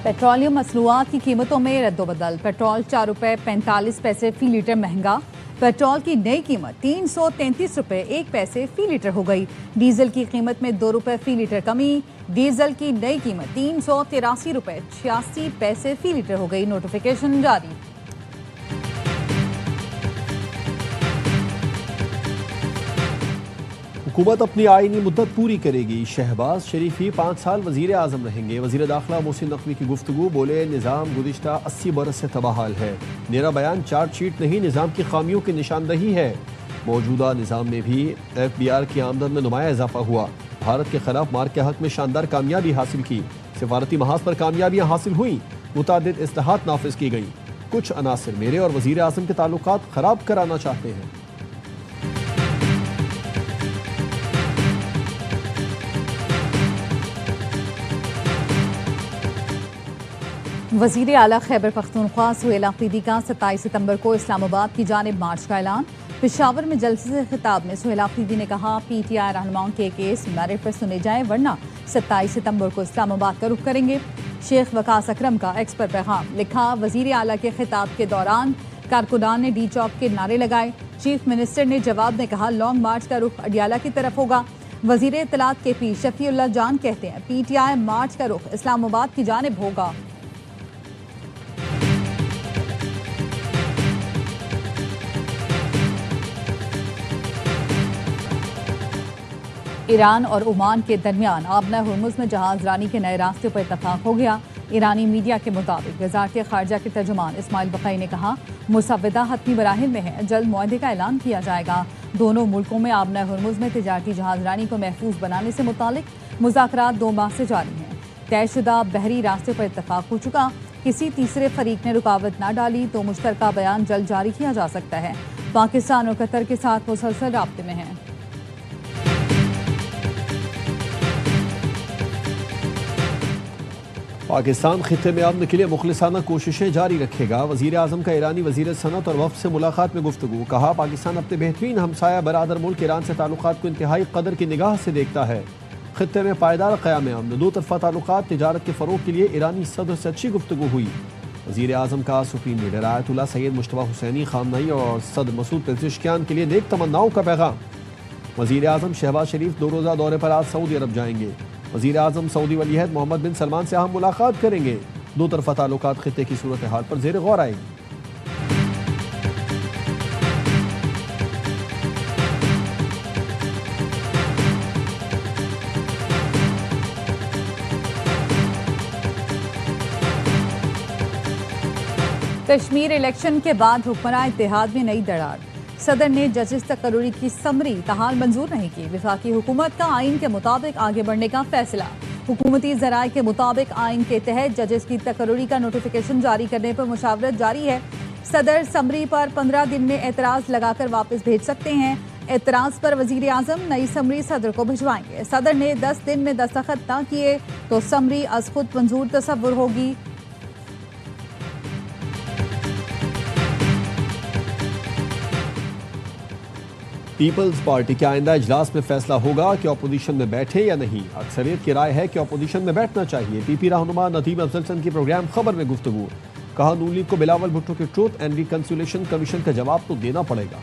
Petroleum मसनूआत की कीमतों में रद्दोबदल। पेट्रोल 4 रुपये 45 पैसे फी लीटर महंगा। पेट्रोल की नई कीमत 333 रुपये 1 पैसे फी लीटर हो गई। डीजल की कीमत में 2 रुपये फी लीटर कमी। डीजल की नई कीमत 383 रुपये 86 पैसे फी लीटर हो गई। नोटिफिकेशन जारी। हुकूमत अपनी आईनी मुद्दत पूरी करेगी। शहबाज शरीफी 5 साल वजीर आजम रहेंगे। वजीर दाखिला मोहसिन नकवी की गुफ्तगू, बोले निज़ाम गुज़िश्ता 80 बरस से तबाहाल है। मेरा बयान चार्जशीट नहीं, निज़ाम की खामियों की निशानदही है। मौजूदा निज़ाम में भी FBR की आमदन में नुमाया इजाफा हुआ। भारत के खिलाफ मार के हक में शानदार कामयाबी हासिल की। सिफारती महाज पर कामयाबियाँ हासिल हुई। मुतादिद इस्लाहात नाफिज की गई। कुछ अनासिर मेरे और वजीर आजम के ताल्लुकात खराब कराना चाहते हैं। वज़ीर आला खैबर पख्तूनख्वा सुहेल आफरीदी का 27 सितंबर को इस्लामाबाद की जानिब मार्च का ऐलान। पेशावर में जलसे से खिताब में सुहेल आफरीदी ने कहा, PTI रहनुमाओं के केस मेरिट पर सुने जाएं, वरना 27 सितंबर को इस्लामाबाद का रुख करेंगे। शेख वकास अकरम का एक्स पर पैगाम लिखा, वज़ीर आला के खिताब के दौरान कारकुनान ने डी चौक के नारे लगाए। चीफ मिनिस्टर ने जवाब में कहा, लॉन्ग मार्च का रुख अडियाला की तरफ होगा। वज़ीर इत्तलात KP शफीउल्लाह जान कहते हैं, PTI मार्च का रुख इस्लामाबाद की जानिब होगा। ईरान और ओमान के दरमियान आबना हुर्मुज में जहाज रानी के नए रास्ते पर इत्तफाक हो गया। ईरानी मीडिया के मुताबिक वज़ारत ख़ारजा के तर्जुमान इस्माइल बक़ई ने कहा, मुसव्वदा हतमी मराहिल में है, जल्द मुआहदे का ऐलान किया जाएगा। दोनों मुल्कों में आबना हुर्मुज में तिजारती जहाज रानी को महफूज बनाने से मुतालिक मुज़ाकरात 2 माह से जारी हैं। तयशुदा बहरी रास्ते पर इत्तफाक हो चुका। किसी तीसरे फरीक ने रुकावट न डाली तो मुश्तरका बयान जल्द जारी किया जा सकता है। पाकिस्तान और कतर के साथ मुसलसल राब्ते में है। पाकिस्तान खित्ते में अमन के लिए मुखलिसाना कोशिशें जारी रखेगा। वज़ीर आज़म का ईरानी वज़ीर सनत और वफ़द से मुलाकात में गुफ्तगू, कहा पाकिस्तान अपने बेहतरीन हमसाया बरादर मुल्क ईरान से ताल्लुकात को इंतहाई कदर की निगाह से देखता है। खित्ते में पायदार क़याम अमन, 2 तरफ़ा ताल्लुकात, तिजारत के फ़रोग़ के लिए ईरानी सदर से अच्छी गुफ्तगू हुई। वज़ीर आज़म का supreme leader Ayatollah Sayyid Mojtaba Hosseini Khamenei और सदर मसूद पेज़ेश्कियान के लिए नेक तमन्नाओं का पैगाम। वज़ीर आज़म शहबाज शरीफ 2 रोज़ा दौरे पर आज सऊदी अरब जाएंगे। वज़ीर आज़म सऊदी वलीअहद मोहम्मद बिन सलमान से अहम मुलाकात करेंगे। 2 तरफ़ा ताल्लुकात खित्ते की सूरत हाल पर ज़ेर गौर आएगी। कश्मीर इलेक्शन के बाद हुक्मरान इत्तेहाद में नई दरार। सदर ने जजेस तकर्री की समरी तहाल मंजूर नहीं की। वफाकी हुकूमत का आइन के मुताबिक आगे बढ़ने का फैसला। हुकूमती ज़राए के मुताबिक आइन के तहत जजेस की तकर्री का नोटिफिकेशन जारी करने पर मुशावरत जारी है। सदर समरी पर 15 दिन में एतराज़ लगाकर वापस भेज सकते हैं। एतराज़ पर वज़ीर आज़म नई समरी सदर को भिजवाएंगे। सदर ने 10 दिन में दस्तखत न किए तो समरी अज खुद मंजूर तस्वुर होगी। पीपल्स पार्टी के आइंदा इजलास में फैसला होगा कि अपोजिशन में बैठे या नहीं। अक्सरियत की राय है कि अपोजिशन में बैठना चाहिए। PP रहनुमा नदीम अफजल चंद की प्रोग्राम खबर में गुफ्तगू, कहा नून लीग को बिलावल भुट्टो के ट्रूथ एंड रिकंसिलिएशन कमीशन का जवाब तो देना पड़ेगा।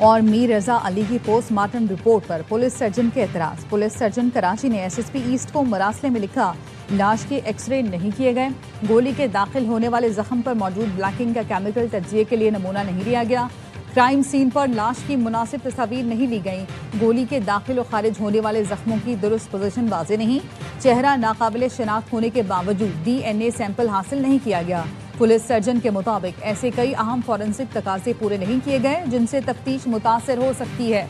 और मीर रजा अली की पोस्टमार्टम रिपोर्ट पर पुलिस सर्जन के एतराज़। पुलिस सर्जन कराची ने SSP ईस्ट को मरासले में लिखा, लाश के एक्सरे नहीं किए गए। गोली के दाखिल होने वाले जख्म पर मौजूद ब्लैकिंग का केमिकल तज्जिए के लिए नमूना नहीं लिया गया। क्राइम सीन पर लाश की मुनासिब तस्वीर नहीं ली गई। गोली के दाखिल और खारिज होने वाले जख्मों की दुरुस्त पोजीशन वाज़े नहीं। चेहरा नाकाबिले शनाख्त होने के बावजूद DNA सैंपल हासिल नहीं किया गया। पुलिस सर्जन के मुताबिक ऐसे कई अहम फॉरेंसिक तकाज़े पूरे नहीं किए गए जिनसे तफ्तीश मुतासर हो सकती है।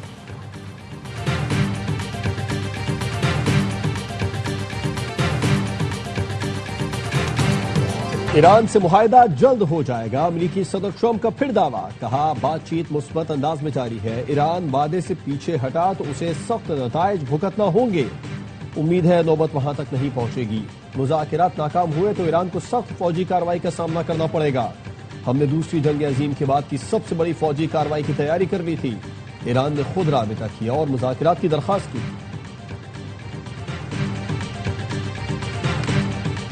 ईरान से मुआहदा जल्द हो जाएगा। अमेरिकी सदर ट्रंप का फिर दावा, कहा बातचीत मुस्बत अंदाज में जारी है। ईरान वादे से पीछे हटा तो उसे सख्त नताइज भुगतना होंगे। उम्मीद है नौबत वहां तक नहीं पहुंचेगी। मुज़ाकिरात नाकाम हुए तो ईरान को सख्त फौजी कार्रवाई का सामना करना पड़ेगा। हमने दूसरी जंग अजीम के बाद की सबसे बड़ी फौजी कार्रवाई की तैयारी कर ली थी। ایران نے خود رابطہ کیا اور مذاکرات کی درخواست کی۔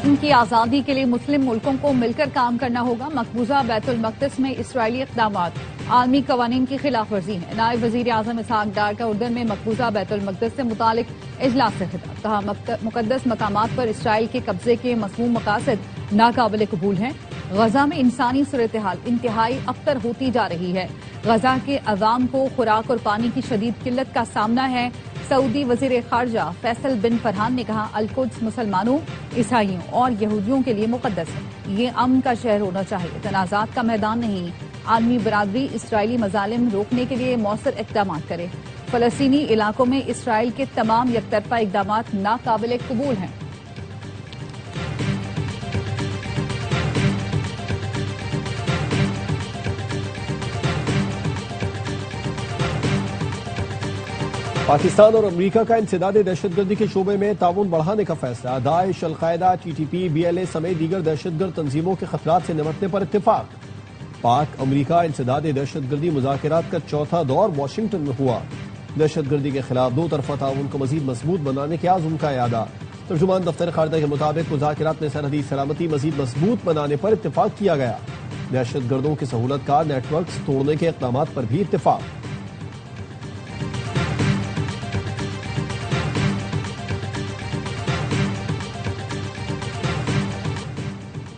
ان کی آزادی کے لیے مسلم ملکوں کو مل کر کام کرنا ہوگا۔ مقبوضہ بیت المقدس میں اسرائیلی اقدامات عالمی قوانین کی خلاف ورزی ہیں۔ نائب وزیر اعظم اسحاق ڈار کا اردن میں مقبوضہ بیت المقدس سے متعلق اجلاس سے خطاب، کہا مقدس مقامات پر اسرائیل کے قبضے کے مذموم مقاصد ناقابل قبول ہیں۔ غزہ میں انسانی صورتحال انتہائی ابتر ہوتی جا رہی ہے۔ غزہ کے عوام کو خوراک اور پانی کی شدید قلت کا سامنا ہے۔ سعودی وزیر خارجہ فیصل بن فرحان نے کہا القدس مسلمانوں، عیسائیوں اور یہودیوں کے لیے مقدس ہے، یہ امن کا شہر ہونا چاہیے، تنازعات کا میدان نہیں۔ عالمی برادری اسرائیلی مظالم روکنے کے لیے مؤثر اقدامات کرے۔ فلسطینی علاقوں میں اسرائیل کے تمام یک طرفہ اقدامات ناقابل قبول ہیں۔ پاکستان اور امریکہ کا انسداد دہشت گردی کے شعبے میں تعاون بڑھانے کا فیصلہ، داعش، القاعدہ، T T P, B L A سمیت دیگر دہشت گرد تنظیموں کے خطرات سے نمٹنے پر اتفاق۔ پاک امریکہ انسداد دہشت گردی مذاکرات کا چوتھا دور واشنگٹن میں ہوا۔ دہشت گردی کے خلاف دو طرفہ تعاون کو مزید مضبوط بنانے کے عزم کا اعادہ۔ ترجمان دفتر خارجہ کے مطابق مذاکرات میں سرحدی سلامتی مزید مضبوط بنانے پر اتفاق کیا گیا۔ دہشت گردوں کے سہولت کار نیٹ ورکس توڑنے کے اقدامات پر بھی اتفاق۔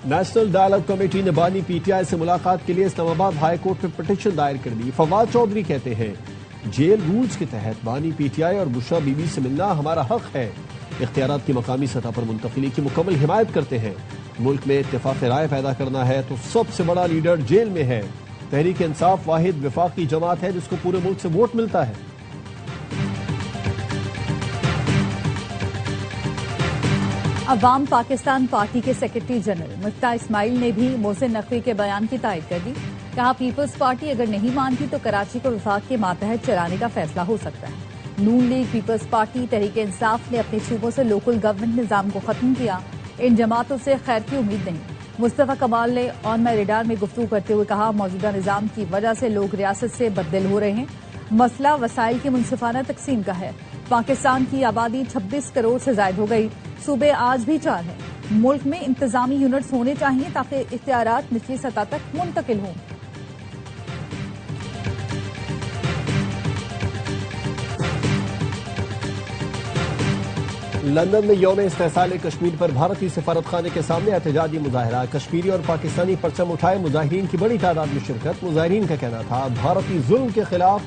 نیشنل ڈائیلاگ کمیٹی نے بانی پی ٹی آئی سے ملاقات کے لیے اسلام آباد ہائی کورٹ میں پٹیشن دائر کر دی۔ فواد چودھری کہتے ہیں جیل رولز کے تحت بانی پی ٹی آئی اور بشرا بی بی سے ملنا ہمارا حق ہے۔ اختیارات کی مقامی سطح پر منتقلی کی مکمل حمایت کرتے ہیں۔ ملک میں اتفاق رائے پیدا کرنا ہے تو سب سے بڑا لیڈر جیل میں ہے۔ تحریک انصاف واحد وفاقی جماعت ہے جس کو پورے ملک سے ووٹ ملتا ہے۔ عوام پاکستان پارٹی کے سیکرٹری جنرل مفتاح اسماعیل نے بھی محسن نقوی کے بیان کی تائید کر دی، کہا پیپلز پارٹی اگر نہیں مانتی تو کراچی کو وفاق کے ماتحت چلانے کا فیصلہ ہو سکتا ہے۔ نون league, Peoples party, Tehreek Insaf نے اپنے صوبوں سے لوکل گورنمنٹ نظام کو ختم کیا، ان جماعتوں سے خیر کی امید نہیں۔ مصطفیٰ کمال نے آن مائی ریڈار میں گفتگو کرتے ہوئے کہا موجودہ نظام کی وجہ سے لوگ ریاست سے بددل ہو رہے ہیں، مسئلہ وسائل کی منصفانہ تقسیم کا ہے۔ پاکستان کی آبادی 26 کروڑ سے زائد ہو گئی، صوبے آج بھی 4 ہیں۔ ملک میں انتظامی یونٹس ہونے چاہیے تاکہ اختیارات نچلی سطح تک منتقل ہوں۔ لندن میں یوم استحصال کشمیر پر بھارتی سفارت خانے کے سامنے احتجاجی مظاہرہ، کشمیری اور پاکستانی پرچم اٹھائے، مظاہرین کی بڑی تعداد میں شرکت۔ مظاہرین کا کہنا تھا بھارتی ظلم کے خلاف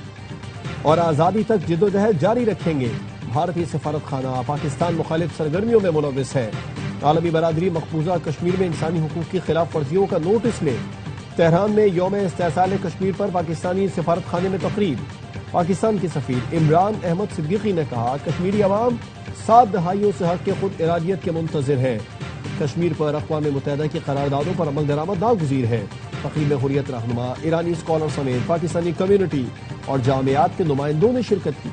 اور آزادی تک جدوجہد جاری رکھیں گے۔ بھارتی سفارت خانہ پاکستان مخالف سرگرمیوں میں ملوث ہے۔ عالمی برادری مقبوضہ کشمیر میں انسانی حقوق کی خلاف ورزیوں کا نوٹس لے۔ تہران میں یوم استحصال کشمیر پر پاکستانی سفارت خانے میں تقریب۔ پاکستان کے سفیر عمران احمد صدیقی نے کہا کشمیری عوام 7 دہائیوں سے حق کے خود ارادیت کے منتظر ہیں۔ کشمیر پر اقوام متحدہ کی قراردادوں پر عمل درآمد ناگزیر ہے۔ تقریب میں حریت رہنما، ایرانی اسکالر سمیت پاکستانی کمیونٹی اور جامعات کے نمائندوں نے شرکت کی۔